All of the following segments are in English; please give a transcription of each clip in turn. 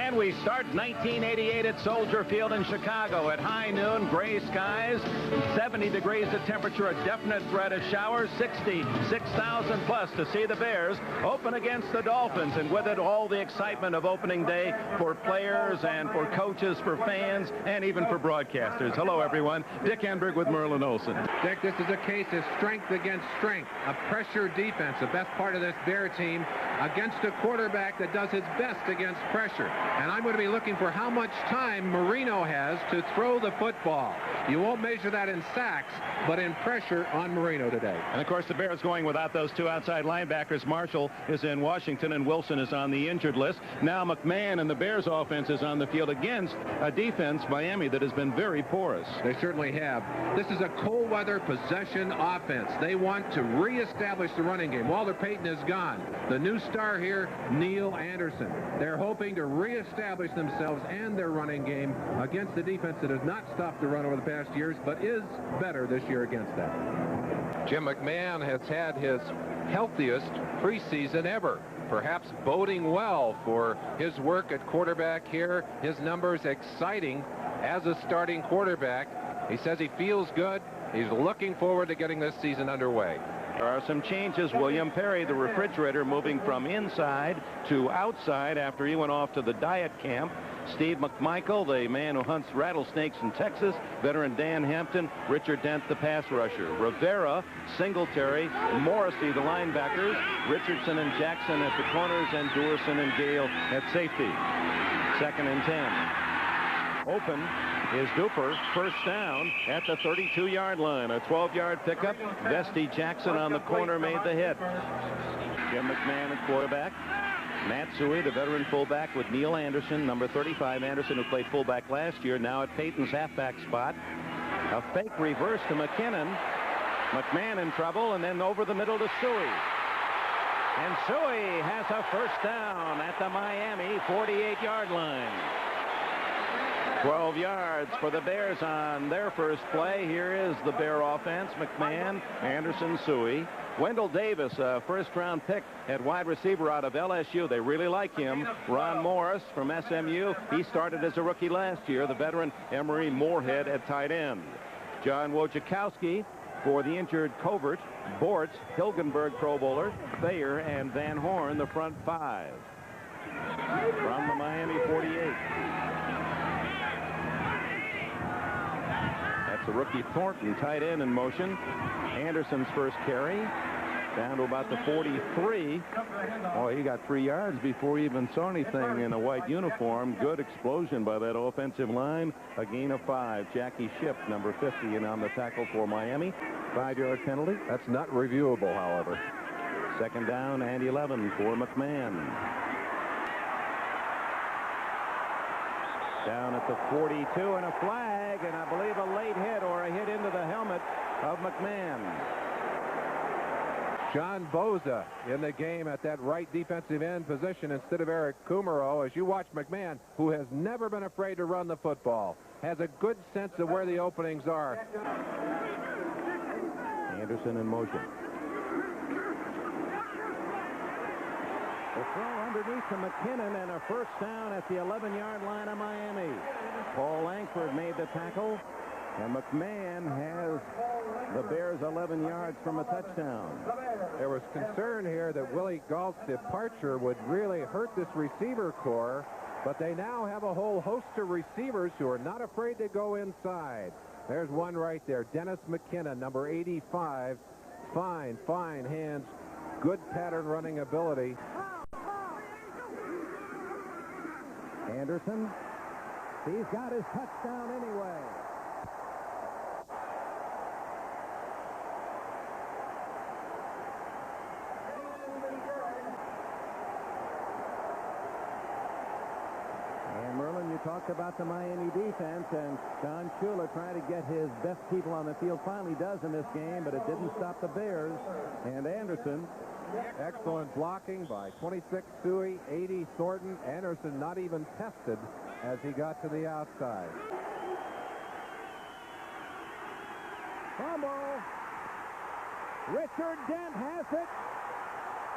And we start 1988 at Soldier Field in Chicago. At high noon, gray skies, 70 degrees the temperature, a definite threat of showers, 66,000 plus to see the Bears open against the Dolphins. And with it, all the excitement of opening day for players and for coaches, for fans, and even for broadcasters. Hello, everyone. Dick Enberg with Merlin Olsen. Dick, this is a case of strength against strength. A pressure defense, the best part of this Bear team, against a quarterback that does his best against pressure. And I'm going to be looking for how much time Marino has to throw the football. You won't measure that in sacks, but in pressure on Marino today. And, of course, the Bears going without those two outside linebackers. Marshall is in Washington, and Wilson is on the injured list. Now McMahon and the Bears offense is on the field against a defense, Miami, that has been very porous. They certainly have. This is a cold weather possession offense. They want to reestablish the running game. Walter Payton is gone. The new star here, Neil Anderson. They're hoping to reestablish themselves and their running game against the defense that has not stopped the run over the past years, but is better this year against that. Jim McMahon has had his healthiest preseason ever, perhaps boding well for his work at quarterback here. His numbers exciting as a starting quarterback. He says he feels good. He's looking forward to getting this season underway. There are some changes. William Perry, the refrigerator, moving from inside to outside after he went off to the diet camp. Steve McMichael, the man who hunts rattlesnakes in Texas. Veteran Dan Hampton. Richard Dent, the pass rusher. Rivera, Singletary, Morrissey, the linebackers. Richardson and Jackson at the corners, and Doerson and Gale at safety. 2nd and 10. Open is Duper, first down at the 32-yard line. A 12-yard pickup. Vesti Jackson on the corner made the hit. Jim McMahon at quarterback. Matt Suey, the veteran fullback, with Neil Anderson, number 35. Anderson, who played fullback last year, now at Peyton's halfback spot. A fake reverse to McKinnon. McMahon in trouble, and then over the middle to Suey. And Suey has a first down at the Miami 48-yard line. 12 yards for the Bears on their first play. Here is the Bear offense. McMahon, Anderson, Suey. Wendell Davis, a first-round pick at wide receiver out of LSU. They really like him. Ron Morris from SMU. He started as a rookie last year. The veteran Emery Moorhead at tight end. John Wojciechowski for the injured Covert. Bortz, Hilgenberg, Pro Bowler. Thayer and Van Horn, the front five. From the Miami 48. The rookie Thornton, tight end, in motion. Anderson's first carry, down to about the 43. Oh, he got 3 yards before he even saw anything in a white uniform. Good explosion by that offensive line. A gain of 5. Jackie Shipp, number 50, and on the tackle for Miami. 5-yard penalty. That's not reviewable, however. 2nd down and 11 for McMahon. Down at the 42, and a flag, and I believe a late hit or a hit into the helmet of McMahon. John Boza in the game at that right defensive end position instead of Eric Kumaro. As you watch McMahon, who has never been afraid to run the football, has a good sense of where the openings are. Anderson in motion. The throw underneath to McKinnon, and a first down at the 11-yard line of Miami. Paul Langford made the tackle, and McMahon has the Bears 11 yards from a touchdown. There was concern here that Willie Galt's departure would really hurt this receiver corps, but they now have a whole host of receivers who are not afraid to go inside. There's one right there, Dennis McKinnon, number 85. Fine hands, good pattern running ability. Anderson, he's got his touchdown anyway. And Merlin, you talked about the Miami defense, and Don Shula trying to get his best people on the field. Finally does in this game, but it didn't stop the Bears. And Anderson. Excellent blocking by 26 Suey, 80 Thornton. Anderson not even tested as he got to the outside. Fumble. Richard Dent has it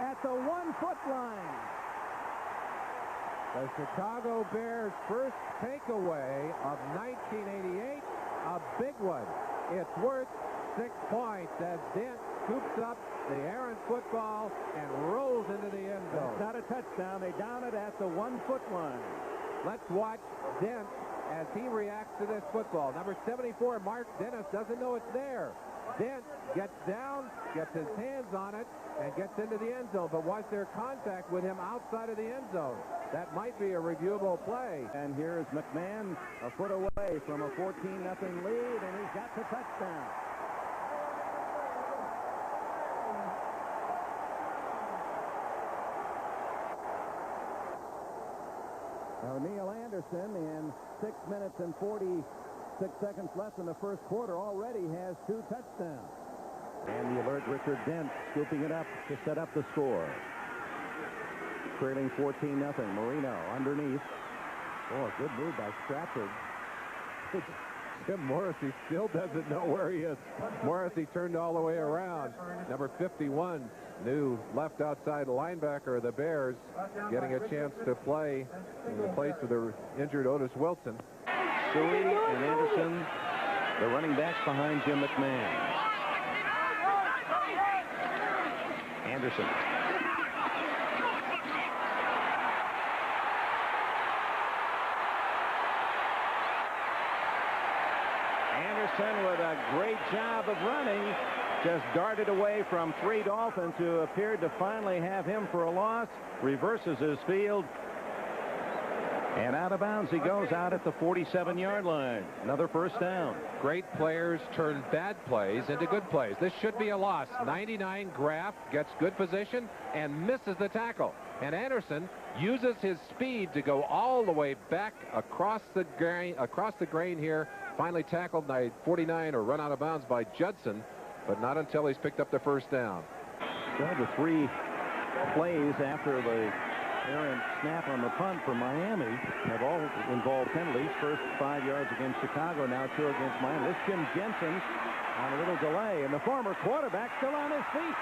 at the 1-foot line. The Chicago Bears' first takeaway of 1988, a big one. It's worth 6 points as Dent scoops up the errant football and rolls into the end zone. It's not a touchdown. They down it at the 1-foot line. Let's watch Dent as he reacts to this football. Number 74, Mark Dennis, doesn't know it's there. Dent gets down, gets his hands on it, and gets into the end zone. But was there contact with him outside of the end zone? That might be a reviewable play. And here is McMahon a foot away from a 14-0 lead, and he's got the touchdown. Now, Neil Anderson, in 6 minutes and 46 seconds left in the first quarter, already has 2 touchdowns. And the alert Richard Dent scooping it up to set up the score. Trailing 14-0. Marino underneath. Oh, good move by Stratford. Jim Morrissey still doesn't know where he is. Morrissey turned all the way around. Number 51, new left outside linebacker of the Bears, getting a chance to play in the place of the injured Otis Wilson. Suey and Anderson, the running backs behind Jim McMahon. Anderson. Anderson with a great job of running, just darted away from 3 Dolphins who appeared to finally have him for a loss, reverses his field, and out of bounds he goes out at the 47-yard line. Another first down. Great players turn bad plays into good plays. This should be a loss. 99 Graff gets good position and misses the tackle. And Anderson uses his speed to go all the way back across the grain here. Finally tackled by 49 or run out of bounds by Judson, but not until he's picked up the first down. Well, the 3 plays after the errant snap on the punt for Miami have all involved penalties. First 5 yards against Chicago, now 2 against Miami. This Jim Jensen on a little delay, and the former quarterback still on his feet.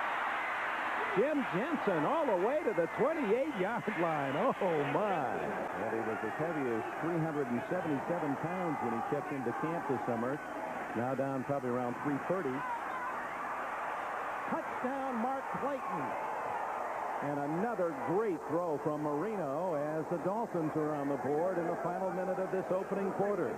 Jim Jensen all the way to the 28-yard line. Oh, my. And he was as heavy as 377 pounds when he checked into camp this summer. Now down probably around 330. Touchdown, Mark Clayton. And another great throw from Marino as the Dolphins are on the board in the final minute of this opening quarter.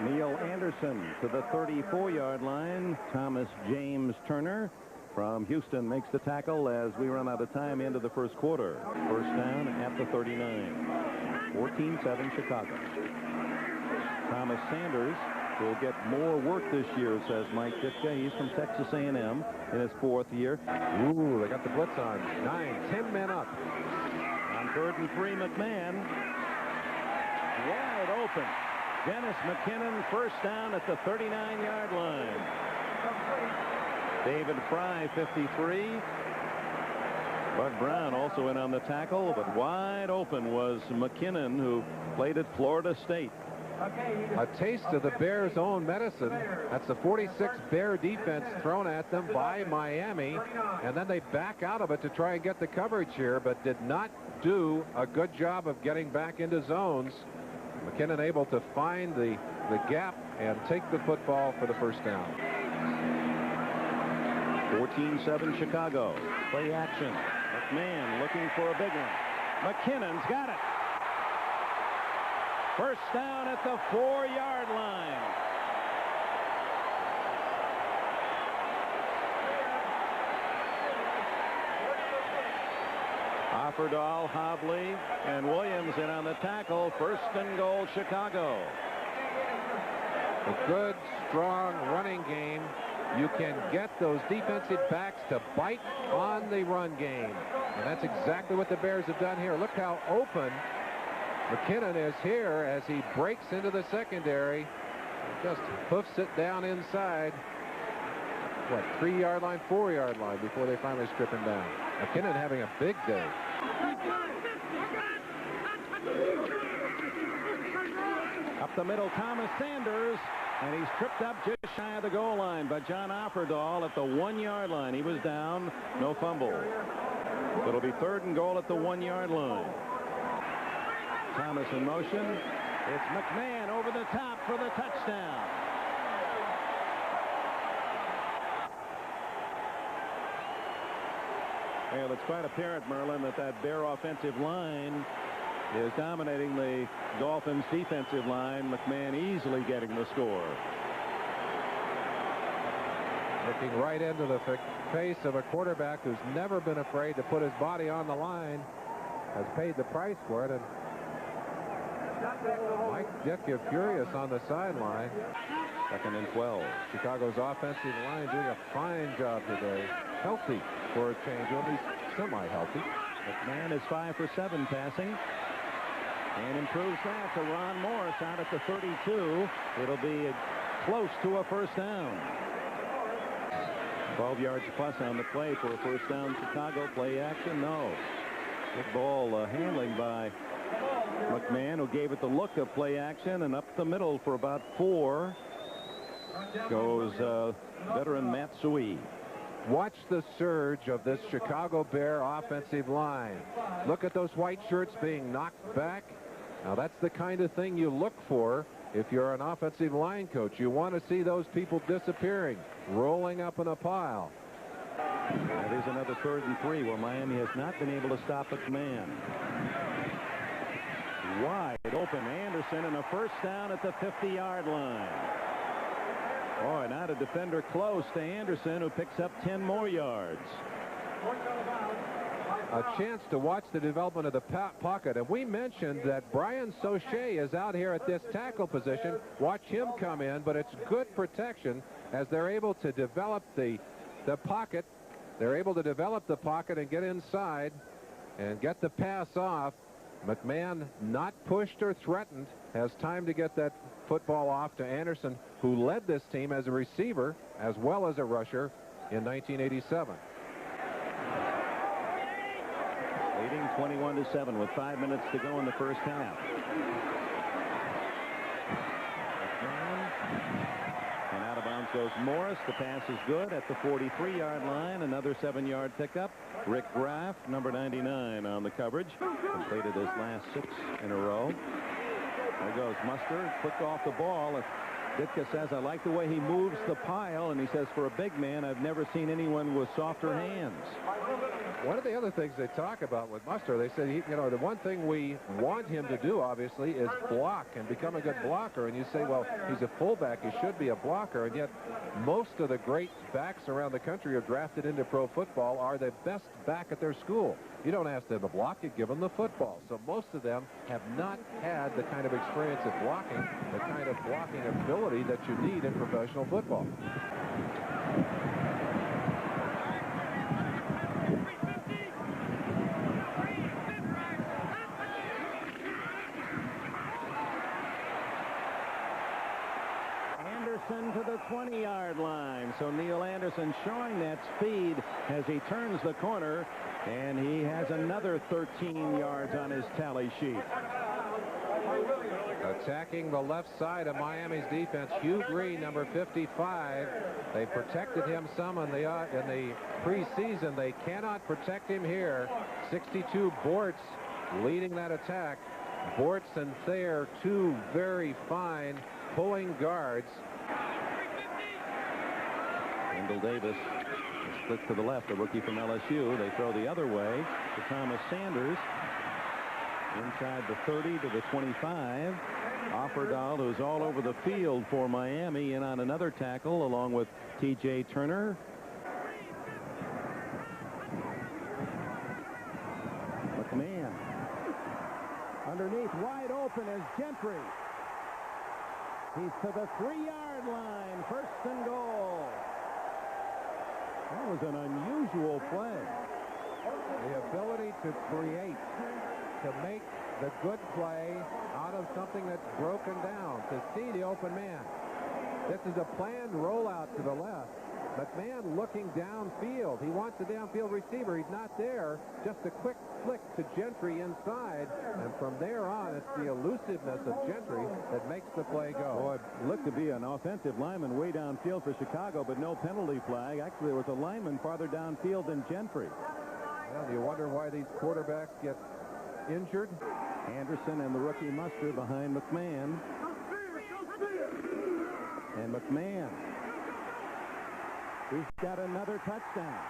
Neil Anderson to the 34-yard line. Thomas James Turner from Houston makes the tackle as we run out of time into the first quarter. First down at the 39. 14-7 Chicago. Thomas Sanders will get more work this year, says Mike Ditka. He's from Texas A&M in his 4th year. Ooh, they got the blitz on. 9, 10 men up. On 3rd and 3, McMahon. Wide open. Dennis McKinnon, first down at the 39-yard line. David Fry, 53. Bud Brown also in on the tackle, but wide open was McKinnon, who played at Florida State. A taste of the Bears' own medicine. That's the 46 Bear defense thrown at them by Miami, and then they back out of it to try and get the coverage here, but did not do a good job of getting back into zones. McKinnon able to find the gap and take the football for the first down. 14-7 Chicago. Play action. McMahon looking for a big one. McKinnon's got it. First down at the 4-yard line. Offerdahl, Hobley, and Williams in on the tackle. First and goal, Chicago. A good, strong running game. You can get those defensive backs to bite on the run game. And that's exactly what the Bears have done here. Look how open McKinnon is here as he breaks into the secondary. Just hoofs it down inside. What, 3-yard line, 4-yard line before they finally strip him down. McKinnon having a big day. Up the middle, Thomas Sanders. And he's tripped up just shy of the goal line by John Offerdahl at the 1-yard line. He was down, no fumble. It'll be 3rd and goal at the 1-yard line. Thomas in motion. It's McMahon over the top for the touchdown. Well, it's quite apparent, Merlin, that Bear offensive line is dominating the Dolphins defensive line. McMahon easily getting the score. Looking right into the face of a quarterback who's never been afraid to put his body on the line, has paid the price for it, and Mike Ditka furious on the sideline. 2nd and 12. Chicago's offensive line doing a fine job today. Healthy for a change, or at least semi-healthy. McMahon is 5 for 7 passing. And improves that to Ron Morris out at the 32. It'll be close to a first down. 12 yards plus on the play for a first down. Chicago play action. No. Good ball handling by McMahon, who gave it the look of play action, and up the middle for about 4 goes veteran Matsui. Watch the surge of this Chicago Bear offensive line. Look at those white shirts being knocked back. Now that's the kind of thing you look for if you're an offensive line coach. You want to see those people disappearing, rolling up in a pile. There's another 3rd and 3 where Miami has not been able to stop McMahon. Wide open Anderson, and a first down at the 50-yard line. Boy, now the defender close to Anderson, who picks up 10 more yards. A chance to watch the development of the pocket. And we mentioned that Brian Sauché is out here at this tackle position. Watch him come in, but it's good protection as they're able to develop the pocket. They're able to develop the pocket and get inside and get the pass off. McMahon, not pushed or threatened, has time to get that football off to Anderson, who led this team as a receiver as well as a rusher in 1987. Leading 21-7 with 5 minutes to go in the first half. And out of bounds goes Morris. The pass is good at the 43-yard line. Another 7-yard pickup. Rick Graff, number 99, on the coverage. Completed his last 6 in a row. There goes Muster. Quick off the ball. Ditka says, I like the way he moves the pile, and he says, for a big man, I've never seen anyone with softer hands. One of the other things they talk about with Muster, they said, you know, the one thing we want him to do, obviously, is block and become a good blocker. And you say, well, he's a fullback, he should be a blocker. And yet, most of the great backs around the country who are drafted into pro football are the best back at their school. You don't ask them to block, you give them the football. So most of them have not had the kind of experience of blocking, the kind of blocking ability that you need in professional football. Anderson to the 20-yard line. So Neil Anderson showing that speed as he turns the corner, and he has another 13 yards on his tally sheet. Attacking the left side of Miami's defense, Hugh Green, number 55. They protected him some in the preseason. They cannot protect him here. 62 Bortz leading that attack. Bortz and Thayer, two very fine pulling guards. Wendell Davis split to the left, a rookie from LSU. They throw the other way to Thomas Sanders. Inside the 30 to the 25. Offerdahl, who's all over the field for Miami, in on another tackle along with T.J. Turner. McMahon. Underneath, wide open is Gentry. He's to the 3-yard line. 1st and goal. That was an unusual play. The ability to create, to make the good play out of something that's broken down, to see the open man. This is a planned rollout to the left. McMahon looking downfield. He wants the downfield receiver. He's not there. Just a quick flick to Gentry inside. And from there on, it's the elusiveness of Gentry that makes the play go. Boy, it looked to be an offensive lineman way downfield for Chicago, but no penalty flag. Actually, there was a lineman farther downfield than Gentry. Well, you wonder why these quarterbacks get injured. Anderson and the rookie Muster behind McMahon. And McMahon, he's got another touchdown.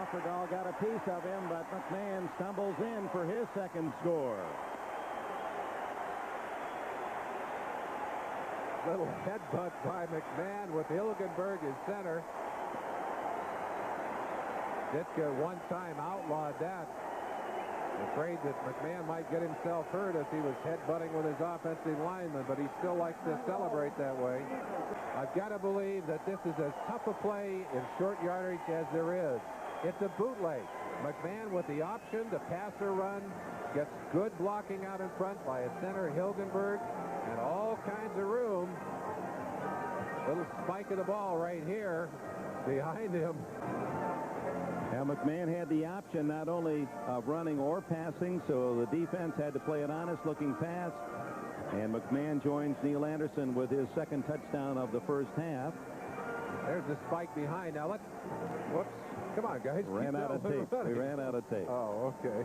Offerdahl got a piece of him, but McMahon stumbles in for his second score. Little headbutt by McMahon with Hilgenberg as center. Ditka one time outlawed that. Afraid that McMahon might get himself hurt if he was headbutting with his offensive lineman, but he still likes to celebrate that way. I've got to believe that this is as tough a play in short yardage as there is. It's a bootleg. McMahon with the option to pass or run, gets good blocking out in front by a center, Hilgenberg, and all kinds of room. Little spike of the ball right here behind him. Now, McMahon had the option not only of running or passing, so the defense had to play an honest-looking pass. And McMahon joins Neil Anderson with his second touchdown of the first half. There's the spike behind. Now, let's... Whoops. Come on, guys. Ran out of tape. We ran out of tape. Oh, okay.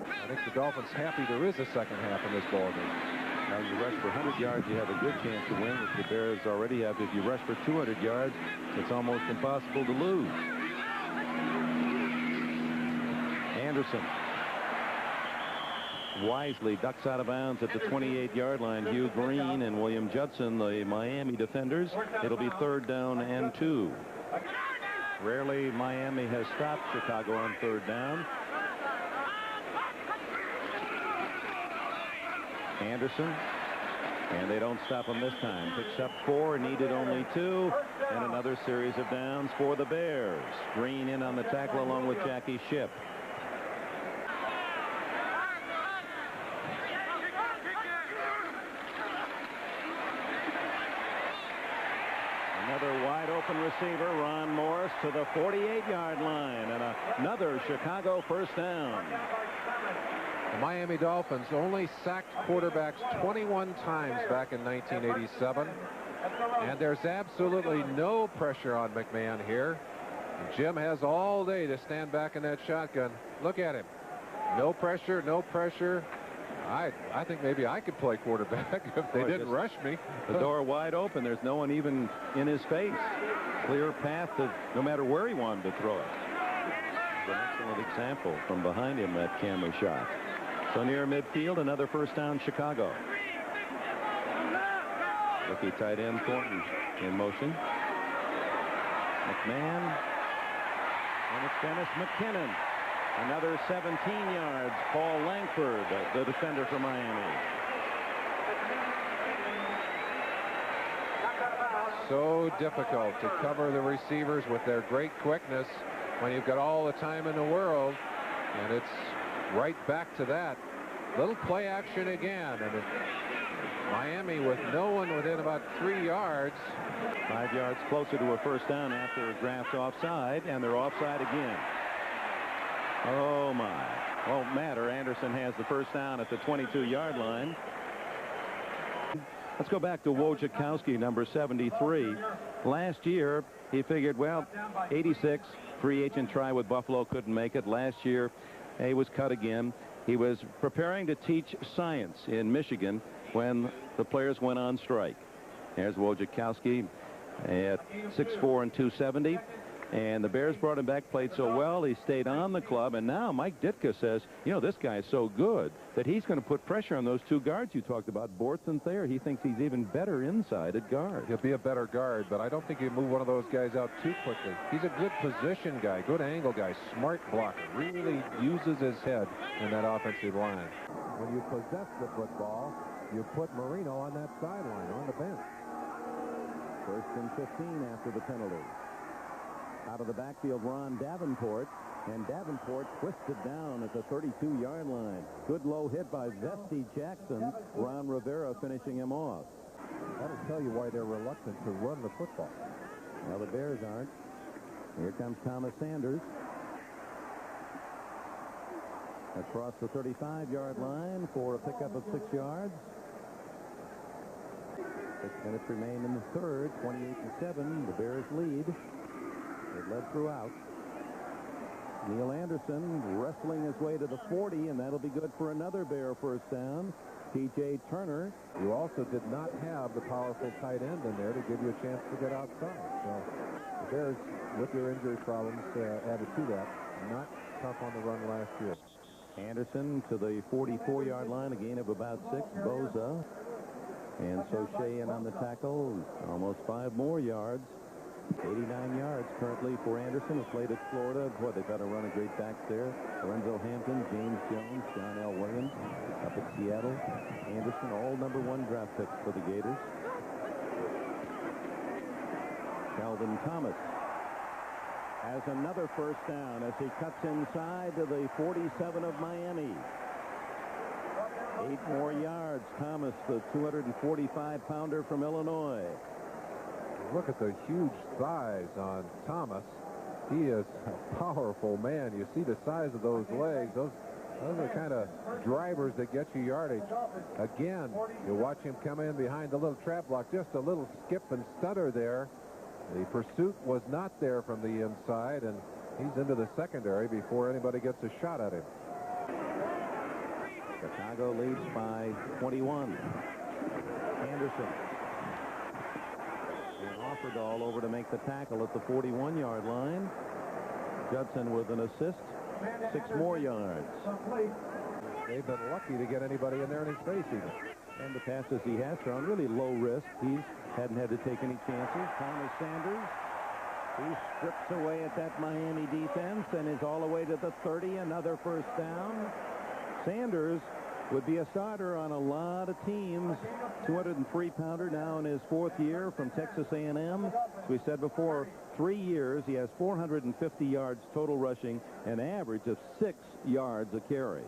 I think the Dolphins happy there is a second half in this ballgame. Now, you rush for 100 yards, you have a good chance to win, which the Bears already have. If you rush for 200 yards, it's almost impossible to lose. Anderson wisely ducks out of bounds at the 28-yard line. Hugh Green and William Judson, the Miami defenders. It'll be 3rd down and 2. Rarely Miami has stopped Chicago on 3rd down. Anderson, and they don't stop him this time. Picks up 4, needed only 2, and another series of downs for the Bears. Green in on the tackle along with Jackie Shipp. Another wide open receiver, Ron Morris, to the 48-yard line, and another Chicago first down. The Miami Dolphins only sacked quarterbacks 21 times back in 1987. And there's absolutely no pressure on McMahon here. Jim has all day to stand back in that shotgun. Look at him. No pressure, no pressure. I think maybe I could play quarterback if they didn't rush me. The door wide open. There's no one even in his face. Clear path to no matter where he wanted to throw it. An excellent example from behind him, that camera shot. So near midfield, another first down, Chicago. Rookie tight end Thornton in motion. McMahon. And it's Dennis McKinnon. Another 17 yards. Paul Langford, the defender for Miami. So difficult to cover the receivers with their great quickness when you've got all the time in the world. And it's right back to that. Little play action again. And Miami with no one within about 3 yards. 5 yards closer to a first down after a draft offside, and they're offside again. Oh, my. Won't matter. Anderson has the first down at the 22-yard line. Let's go back to Wojciechowski, number 73. Last year, he figured, well, 86, free agent try with Buffalo, couldn't make it. Last year, he was cut again. He was preparing to teach science in Michigan when the players went on strike. There's Wojciechowski at 6'4" and 270. And the Bears brought him back, played so well, he stayed on the club. And now Mike Ditka says, you know, this guy is so good that he's going to put pressure on those 2 guards you talked about, Bortz and Thayer. He thinks he's even better inside at guard. He'll be a better guard, but I don't think he'll move one of those guys out too quickly. He's a good position guy, good angle guy, smart blocker, really uses his head in that offensive line. When you possess the football, you put Marino on that sideline, on the bench. 1st and 15 after the penalty. Out of the backfield, Ron Davenport, and Davenport twisted down at the 32-yard line. Good low hit by Vesti Jackson. Ron Rivera finishing him off. That'll tell you why they're reluctant to run the football. Well, the Bears aren't. Here comes Thomas Sanders. Across the 35-yard line for a pickup of 6 yards. 6 minutes remain in the third. 28-7. The Bears lead. It led throughout. Neil Anderson wrestling his way to the 40, and that'll be good for another Bear first down. P.J. Turner. You also did not have the powerful tight end in there to give you a chance to get outside. So the Bears, with their injury problems, added to that. Not tough on the run last year. Anderson to the 44-yard line, a gain of about 6. Boza and Soche in on the tackle. Almost 5 more yards. 89 yards currently for Anderson, who played at Florida. Boy, they've got a run of great backs there. Lorenzo Hampton, James Jones, John L. Williams up at Seattle. Anderson, all #1 draft picks for the Gators. Calvin Thomas has another first down as he cuts inside to the 47 of Miami. 8 more yards. Thomas, the 245-pounder from Illinois. Look at the huge size on Thomas. He is a powerful man. You see the size of those legs. Those are the kind of drivers that get you yardage. Again, you watch him come in behind the little trap block. Just a little skip and stutter there. The pursuit was not there from the inside, and he's into the secondary before anybody gets a shot at him. Chicago leads by 21. Anderson. And Offerdahl over to make the tackle at the 41-yard line. Judson with an assist. 6 more yards. They've been lucky to get anybody in there in his face even. And the passes he has thrown, really low risk. He hadn't had to take any chances. Thomas Sanders, he strips away at that Miami defense and is all the way to the 30. Another first down. Sanders would be a starter on a lot of teams. 203-pounder now in his 4th year from Texas A&M. As we said before, 3 years. He has 450 yards total rushing, an average of 6 yards a carry.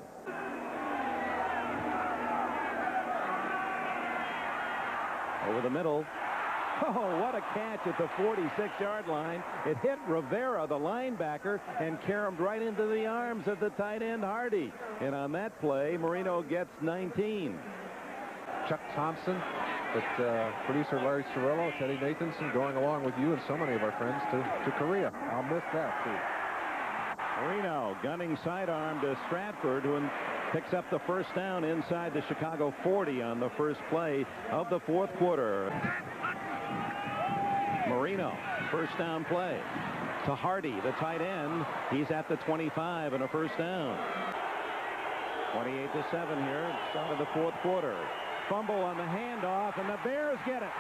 Over the middle. Oh, what a catch at the 46-yard line. It hit Rivera, the linebacker, and caromed right into the arms of the tight end, Hardy. And on that play, Marino gets 19. Chuck Thompson, but producer Larry Cirillo, Teddy Nathanson going along with you and so many of our friends to Korea. I'll miss that, too. Marino gunning sidearm to Stratford, who picks up the first down inside the Chicago 40 on the first play of the 4th quarter. Marino, first down play to Hardy, the tight end. He's at the 25 and a first down. 28-7 here, start of the 4th quarter. Fumble on the handoff, and the Bears get it.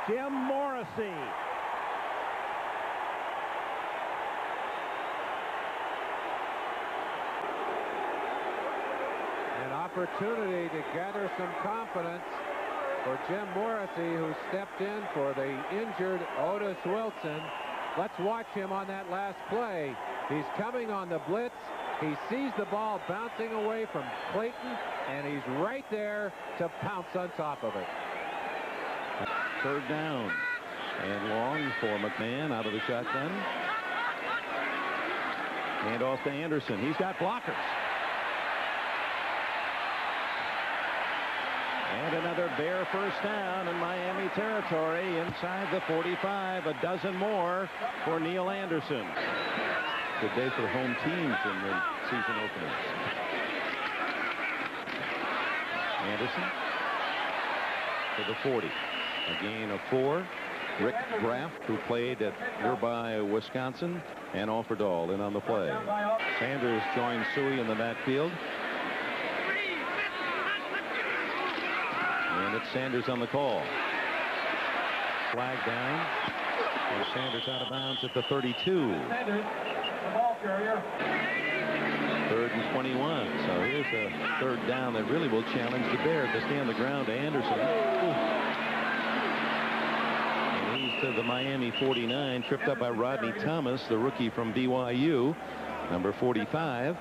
Jim Morrissey. An opportunity to gather some confidence for Jim Morrissey, who stepped in for the injured Otis Wilson. Let's watch him on that last play. He's coming on the blitz. He sees the ball bouncing away from Clayton, and he's right there to pounce on top of it. 3rd down and long for McMahon out of the shotgun. And off to Anderson. He's got blockers. And another Bear first down in Miami territory inside the 45. A dozen more for Neil Anderson. Good day for home teams in the season openings. Anderson to the 40. A gain of 4. Rick Graff, who played at nearby Wisconsin, and Offerdahl in on the play. Sanders joins Suey in the backfield. And it's Sanders on the call. Flag down. And Sanders out of bounds at the 32. Sanders, the ball carrier. 3rd and 21. So here's a 3rd down that really will challenge the Bears to stay on the ground to Anderson. And he's to the Miami 49, tripped up by Rodney Thomas, the rookie from BYU, number 45.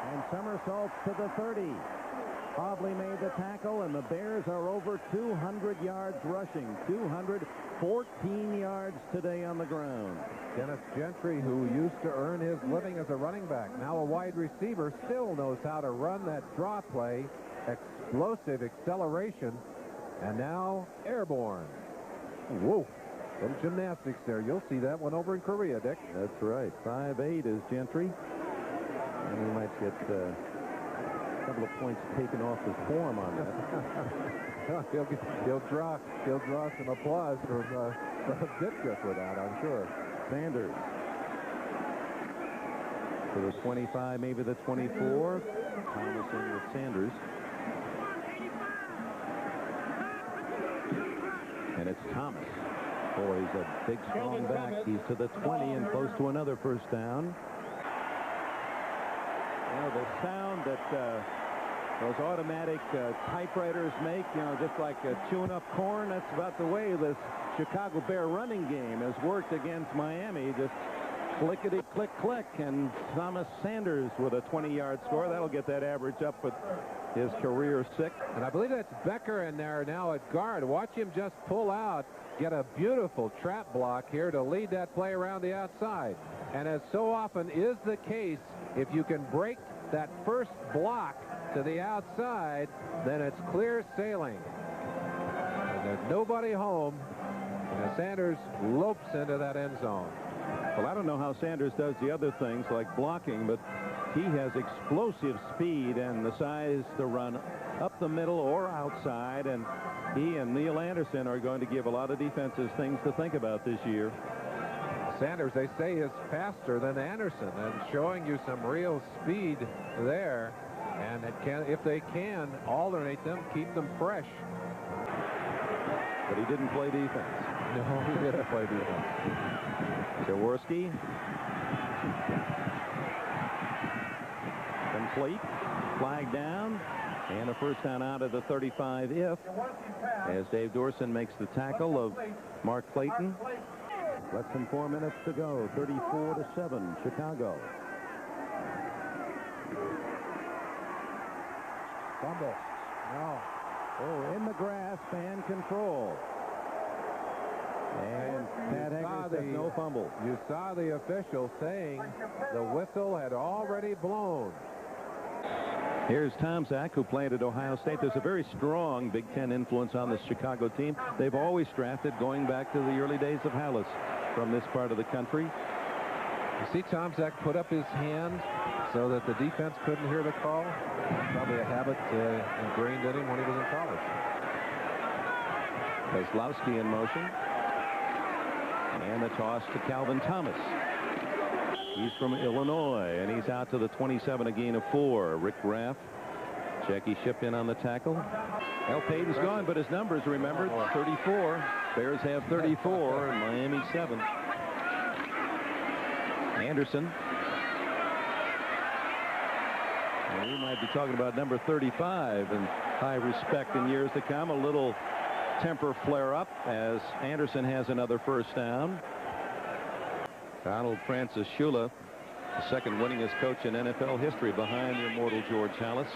and somersaults to the 30. Hobley made the tackle, and the Bears are over 200 yards rushing. 214 yards today on the ground. Dennis Gentry, who used to earn his living as a running back, now a wide receiver, still knows how to run that draw play. Explosive acceleration, and now airborne. Whoa. Some gymnastics there. You'll see that one over in Korea, Dick. That's right. 5'8" is Gentry. And he might get a couple of points taken off his form on that. he'll draw some applause from Ditka for that, I'm sure. Sanders to the 25, maybe the 24. Thomas in with Sanders. And it's Thomas. Boy, he's a big, strong back. He's to the 20 and close to another first down. You know, the sound that those automatic typewriters make, you know, just like chewing up corn, that's about the way this Chicago Bear running game has worked against Miami. Just clickety click click, and Thomas Sanders with a 20-yard score. That'll get that average up with his career 6. And I believe that's Becker in there now at guard. Watch him just pull out, get a beautiful trap block here to lead that play around the outside. And as so often is the case, if you can break that first block to the outside, then it's clear sailing. And there's nobody home, and Sanders lopes into that end zone. Well, I don't know how Sanders does the other things like blocking, but he has explosive speed and the size to run up the middle or outside, and he and Neil Anderson are going to give a lot of defenses things to think about this year. Sanders, they say, is faster than Anderson, and showing you some real speed there, and it can, if they can alternate them, keep them fresh. But he didn't play defense. No, he didn't play defense. Jaworski. Complete. Flag down. And a first down out of the 35 as Dave Dorson makes the tackle of Mark Clayton. Less than 4 minutes to go. 34-7, Chicago. Fumble. No. Oh, in the grasp and control. And Pat Hager says no fumble. You saw the official saying the whistle had already blown. Here's Tom Zach, who played at Ohio State. There's a very strong Big Ten influence on this Chicago team. They've always drafted, going back to the early days of Hallis, from this part of the country. You see Tom Zach put up his hand so that the defense couldn't hear the call. Probably a habit ingrained in him when he was in college. Kozlowski in motion. And the toss to Calvin Thomas. He's from Illinois, and he's out to the 27, a gain of 4. Rick Raff. Jackie Shipp in on the tackle. Al Payton's gone, but his numbers, remember, 34. Bears have 34, and Miami 7. Anderson. And we might be talking about number 35 and high respect in years to come. A little temper flare up as Anderson has another first down. Donald Francis Shula, the second winningest coach in NFL history behind the immortal George Halas.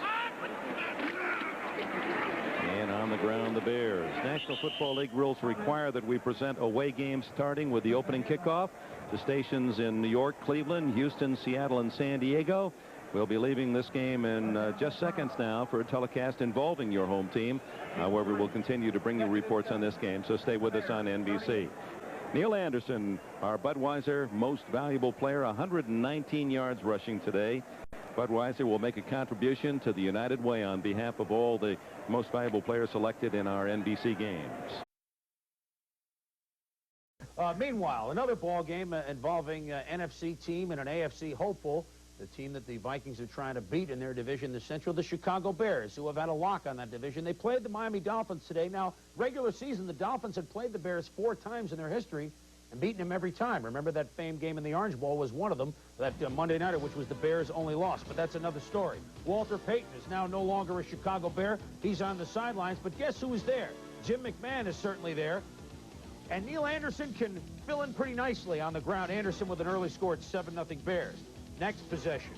And on the ground, the Bears. National Football League rules require that we present away games starting with the opening kickoff to stations in New York, Cleveland, Houston, Seattle, and San Diego. We'll be leaving this game in just seconds now for a telecast involving your home team. However, we'll continue to bring you reports on this game, so stay with us on NBC. Neil Anderson, our Budweiser most valuable player, 119 yards rushing today. Budweiser will make a contribution to the United Way on behalf of all the most valuable players selected in our NBC games. Meanwhile, another ball game involving NFC team and an AFC hopeful. The team that the Vikings are trying to beat in their division, the Central, the Chicago Bears, who have had a lock on that division. They played the Miami Dolphins today. Now, regular season, the Dolphins had played the Bears 4 times in their history and beaten them every time. Remember that famed game in the Orange Bowl was one of them, that Monday nighter, which was the Bears' only loss. But that's another story. Walter Payton is now no longer a Chicago Bear. He's on the sidelines. But guess who is there? Jim McMahon is certainly there. And Neil Anderson can fill in pretty nicely on the ground. Anderson with an early score at 7-0 Bears. Next possession.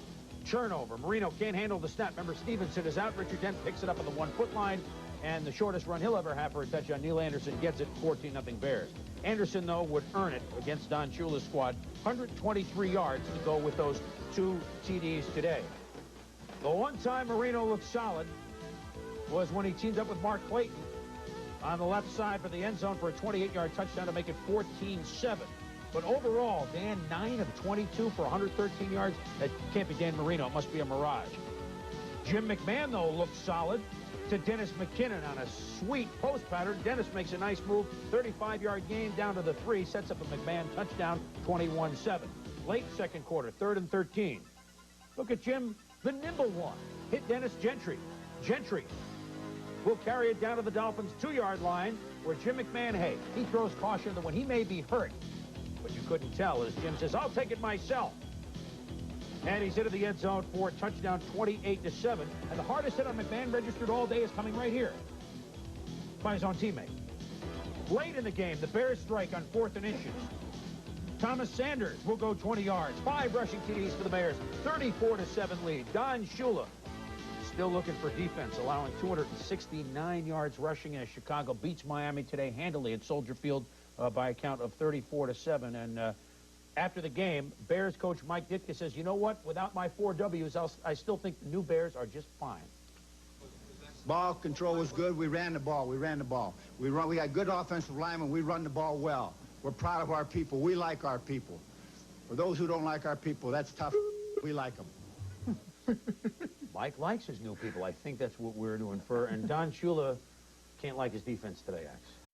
Turnover. Marino can't handle the snap. Remember, Stevenson is out. Richard Dent picks it up on the 1-foot line. And the shortest run he'll ever have for a touchdown, Neil Anderson gets it, 14-0 Bears. Anderson, though, would earn it against Don Shula's squad. 123 yards to go with those 2 TDs today. The one time Marino looked solid was when he teamed up with Mark Clayton on the left side for the end zone for a 28-yard touchdown to make it 14-7. But overall, Dan, 9 of 22 for 113 yards. That can't be Dan Marino. It must be a mirage. Jim McMahon, though, looked solid to Dennis McKinnon on a sweet post pattern. Dennis makes a nice move. 35-yard gain down to the 3. Sets up a McMahon touchdown, 21-7. Late second quarter, 3rd and 13. Look at Jim, the nimble one. Hit Dennis Gentry. Gentry will carry it down to the Dolphins' 2-yard line where Jim McMahon, hey, he throws caution that when he may be hurt, but you couldn't tell as Jim says, I'll take it myself. And he's into the end zone for a touchdown, 28-7. And the hardest hit on McMahon registered all day is coming right here by his own teammate. Late in the game, the Bears strike on 4th and inches. Thomas Sanders will go 20 yards. 5 rushing TDs for the Bears. 34-7 lead. Don Shula still looking for defense, allowing 269 yards rushing as Chicago beats Miami today handily at Soldier Field by a count of 34-7. And after the game, Bears coach Mike Ditka says, you know what? Without my 4 W's, I still think the new Bears are just fine. Ball control was good. We ran the ball. We got good offensive linemen. We run the ball well. We're proud of our people. We like our people. For those who don't like our people, that's tough. We like them. Mike likes his new people. I think that's what we're to infer. And Don Shula can't like his defense today, Axe.